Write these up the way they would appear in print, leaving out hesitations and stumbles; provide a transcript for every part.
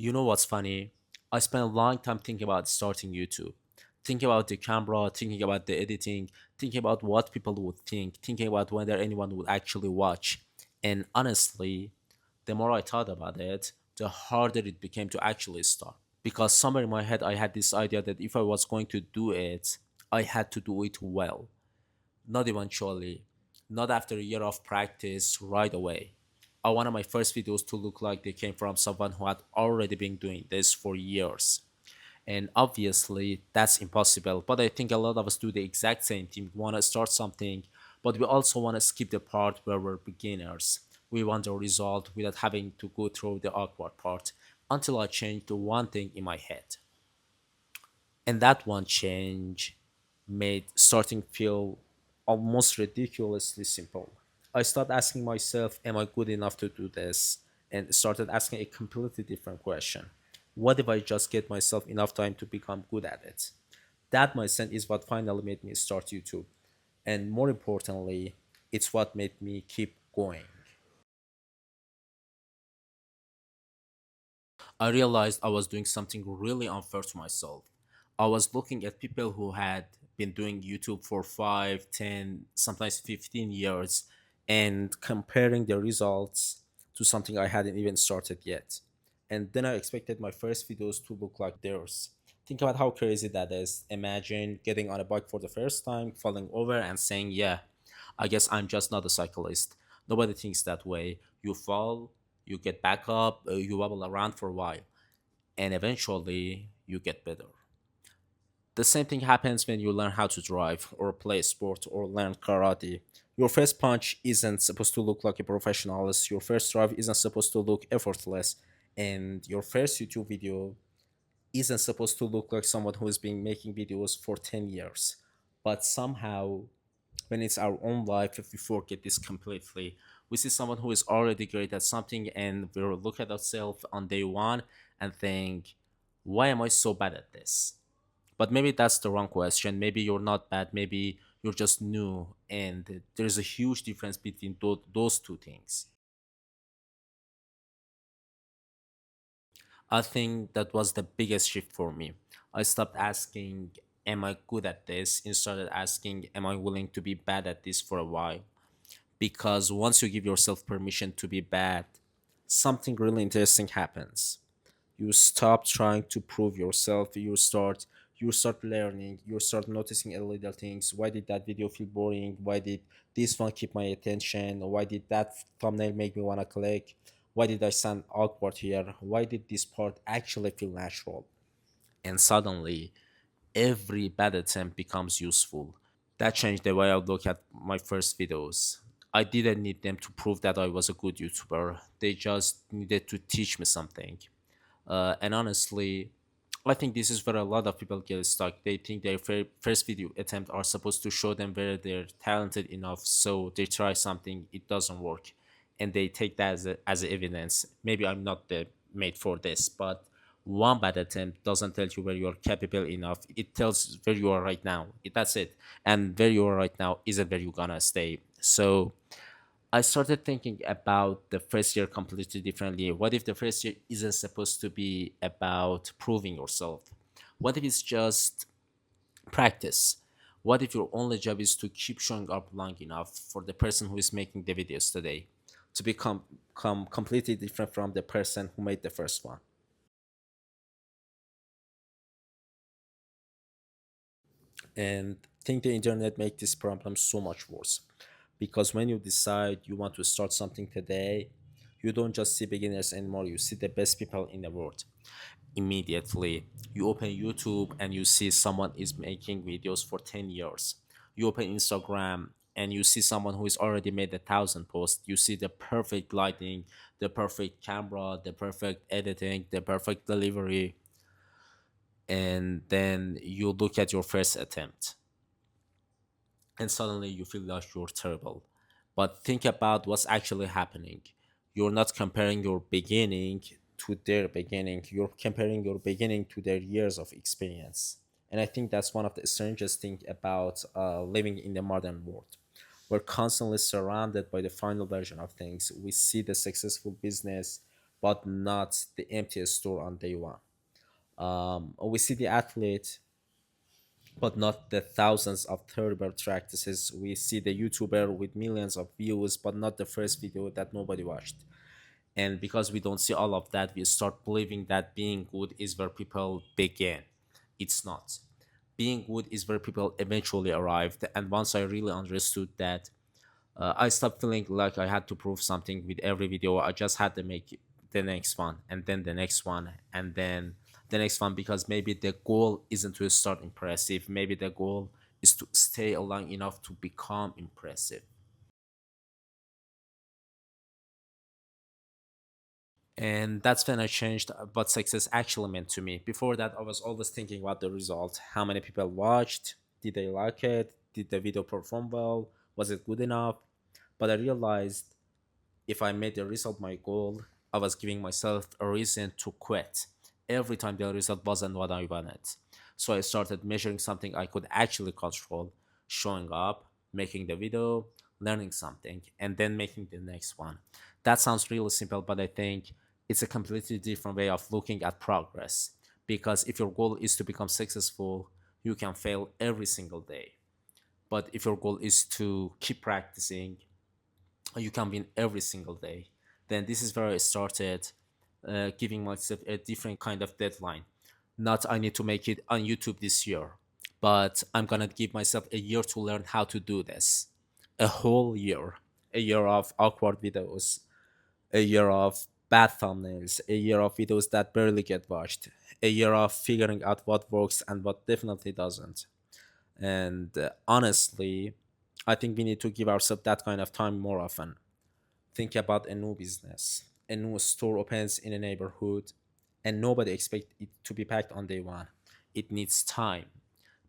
You know what's funny? I spent a long time thinking about starting YouTube, thinking about the camera, thinking about the editing, thinking about what people would think, thinking about whether anyone would actually watch. And honestly, the more I thought about it, the harder it became to actually start. Because somewhere in my head, I had this idea that if I was going to do it, I had to do it well. Not eventually, not after a year of practice, right away. I wanted my first videos to look like they came from someone who had already been doing this for years. And obviously, that's impossible. But I think a lot of us do the exact same thing. We want to start something, but we also want to skip the part where we're beginners. We want the result without having to go through the awkward part until I changed the one thing in my head. And that one change made starting feel almost ridiculously simple. I started asking myself, am I good enough to do this? And started asking a completely different question. What if I just get myself enough time to become good at it? That mindset is what finally made me start YouTube. And more importantly, it's what made me keep going. I realized I was doing something really unfair to myself. I was looking at people who had been doing YouTube for 5, 10, sometimes 15 years and comparing the results to something I hadn't even started yet. And then I expected my first videos to look like theirs. Think about how crazy that is. Imagine getting on a bike for the first time, falling over, and saying, yeah, I guess I'm just not a cyclist. Nobody thinks that way. You fall, you get back up, you wobble around for a while, and eventually you get better. The same thing happens when you learn how to drive or play sport or learn karate. Your first punch isn't supposed to look like a professional's, your first drive isn't supposed to look effortless, and your first YouTube video isn't supposed to look like someone who has been making videos for 10 years. But somehow, when it's our own life, if we forget this completely, we see someone who is already great at something and we look at ourselves on day one and think, why am I so bad at this? But maybe that's the wrong question. Maybe you're not bad. Maybe you're just new. And there's a huge difference between those two things. I think that was the biggest shift for me. I stopped asking, am I good at this? And started asking, am I willing to be bad at this for a while? Because once you give yourself permission to be bad, something really interesting happens. You stop trying to prove yourself. You start learning. You start noticing a little things. Why did that video feel boring? Why did this one keep my attention? Why did that thumbnail make me want to click? Why did I sound awkward here? Why did this part actually feel natural? And suddenly every bad attempt becomes useful. That changed the way I look at my first videos. I didn't need them to prove that I was a good YouTuber. They just needed to teach me something. And honestly, I think this is where a lot of people get stuck. They think their first video attempt are supposed to show them whether they're talented enough, so they try something, it doesn't work, and they take that as evidence. Maybe I'm not the made for this, but one bad attempt doesn't tell you where you are capable enough. It tells where you are right now. That's it. And where you are right now isn't where you're gonna stay. So I started thinking about the first year completely differently. What if the first year isn't supposed to be about proving yourself? What if it's just practice? What if your only job is to keep showing up long enough for the person who is making the videos today to become completely different from the person who made the first one? And I think the internet make this problem so much worse because when you decide you want to start something today, you don't just see beginners anymore, you see the best people in the world. Immediately you open YouTube and you see someone is making videos for 10 years. You open Instagram and you see someone who has already made 1,000 posts. You see the perfect lighting, the perfect camera, the perfect editing, the perfect delivery, and then you look at your first attempt and suddenly you feel like you're terrible. But think about what's actually happening. You're not comparing your beginning to their beginning, you're comparing your beginning to their years of experience. And I think that's one of the strangest things about living in the modern world. We're constantly surrounded by the final version of things. We see the successful business, but not the emptiest store on day one. We see the athlete, but not the thousands of terrible practices. We see the YouTuber with millions of views, but not the first video that nobody watched. And because we don't see all of that, we start believing that being good is where people begin. It's not. Being good is where people eventually arrived. And once I really understood that, I stopped feeling like I had to prove something with every video. I just had to make the next one, and then the next one, and then the next one, because maybe the goal isn't to start impressive. Maybe the goal is to stay long enough to become impressive. And that's when I changed what success actually meant to me. Before that, I was always thinking about the result. How many people watched? Did they like it? Did the video perform well? Was it good enough? But I realized if I made the result my goal, I was giving myself a reason to quit every time the result wasn't what I wanted. So I started measuring something I could actually control, showing up, making the video, learning something, and then making the next one. That sounds really simple, but I think it's a completely different way of looking at progress. Because if your goal is to become successful, you can fail every single day. But if your goal is to keep practicing, you can win every single day. Then this is where I started giving myself a different kind of deadline. Not I need to make it on YouTube this year, but I'm gonna give myself a year to learn how to do this. A whole year. A year of awkward videos, a year of bad thumbnails, a year of videos that barely get watched, a year of figuring out what works and what definitely doesn't. And honestly, I think we need to give ourselves that kind of time more often. Think about a new business. A new store opens in a neighborhood, and nobody expects it to be packed on day one. It needs time.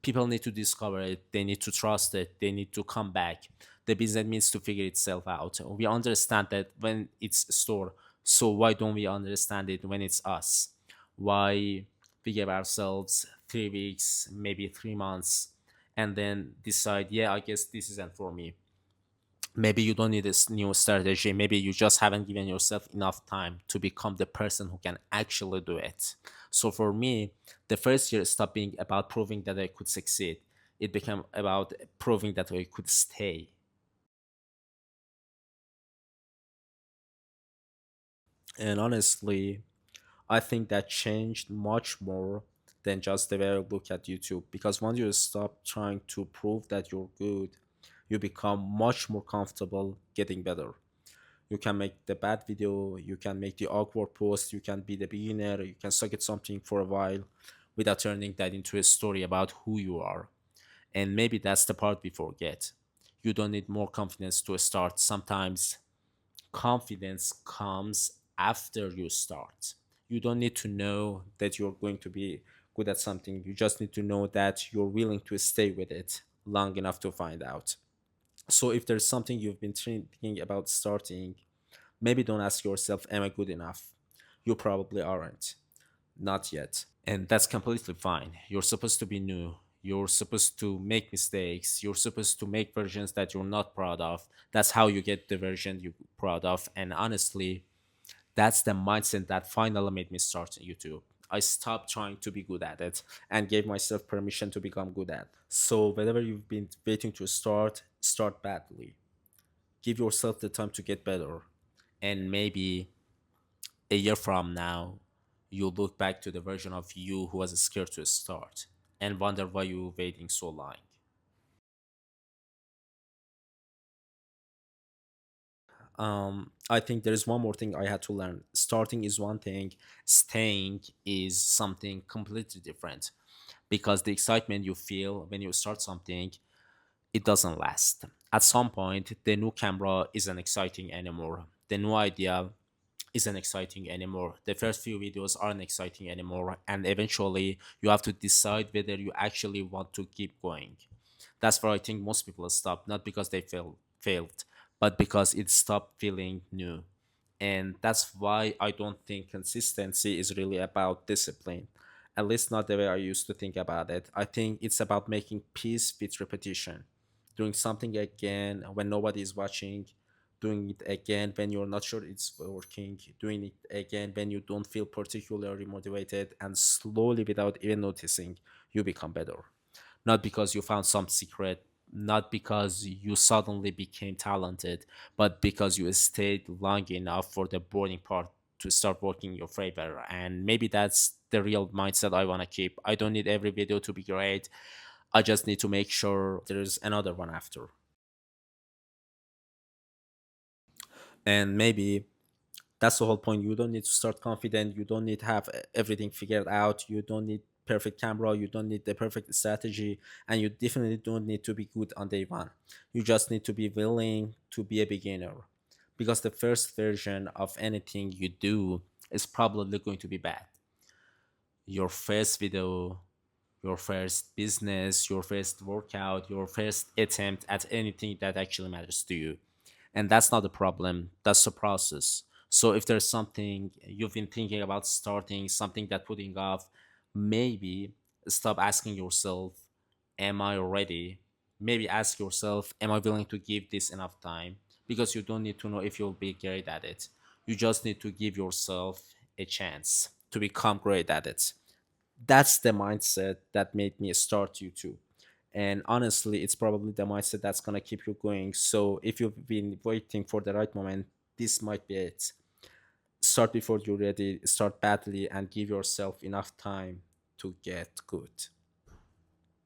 People need to discover it, they need to trust it, they need to come back. The business needs to figure itself out. We understand that when it's a store, so why don't we understand it when it's us? Why we give ourselves 3 weeks, maybe 3 months, and then decide, yeah, I guess this isn't for me. Maybe you don't need this new strategy. Maybe you just haven't given yourself enough time to become the person who can actually do it. So for me, the first year stopped being about proving that I could succeed. It became about proving that I could stay. And honestly, I think that changed much more than just the way I look at YouTube. Because once you stop trying to prove that you're good, you become much more comfortable getting better. You can make the bad video, you can make the awkward post, you can be the beginner, you can suck at something for a while without turning that into a story about who you are. And maybe that's the part we forget. You don't need more confidence to start. Sometimes confidence comes after you start. You don't need to know that you're going to be good at something. You just need to know that you're willing to stay with it long enough to find out. So if there's something you've been thinking about starting, maybe don't ask yourself, am I good enough? You probably aren't. Not yet. And that's completely fine. You're supposed to be new. You're supposed to make mistakes. You're supposed to make versions that you're not proud of. That's how you get the version you're proud of. And honestly, that's the mindset that finally made me start YouTube. I stopped trying to be good at it and gave myself permission to become good at. So whenever you've been waiting to start, start badly. Give yourself the time to get better. And maybe a year from now, you'll look back to the version of you who was scared to start and wonder why you were waiting so long. I think there is one more thing I had to learn. Starting is one thing, staying is something completely different. Because the excitement you feel when you start something, it doesn't last. At some point, the new camera isn't exciting anymore. The new idea isn't exciting anymore. The first few videos aren't exciting anymore. And eventually, you have to decide whether you actually want to keep going. That's where I think most people stop, not because they failed, but because it stopped feeling new. And that's why I don't think consistency is really about discipline. At least not the way I used to think about it. I think it's about making peace with repetition. Doing something again when nobody is watching, doing it again when you're not sure it's working, doing it again when you don't feel particularly motivated, and slowly, without even noticing, you become better. Not because you found some secret, not because you suddenly became talented, but because you stayed long enough for the boring part to start working in your favor. And maybe that's the real mindset I want to keep. I don't need every video to be great. I just need to make sure there's another one after. And maybe that's the whole point. You don't need to start confident. You don't need to have everything figured out. You don't need perfect camera. You don't need the perfect strategy. And you definitely don't need to be good on day one. You just need to be willing to be a beginner. Because the first version of anything you do is probably going to be bad. Your first video, your first business, your first workout, your first attempt at anything that actually matters to you. And that's not the problem, that's the process. So if there's something you've been thinking about starting, something that putting off, maybe stop asking yourself, am I ready? Maybe ask yourself, am I willing to give this enough time? Because you don't need to know if you'll be great at it. You just need to give yourself a chance to become great at it. That's the mindset that made me start YouTube. And honestly, it's probably the mindset that's gonna keep you going. So if you've been waiting for the right moment, this might be it. Start before you're ready, start badly, and give yourself enough time to get good.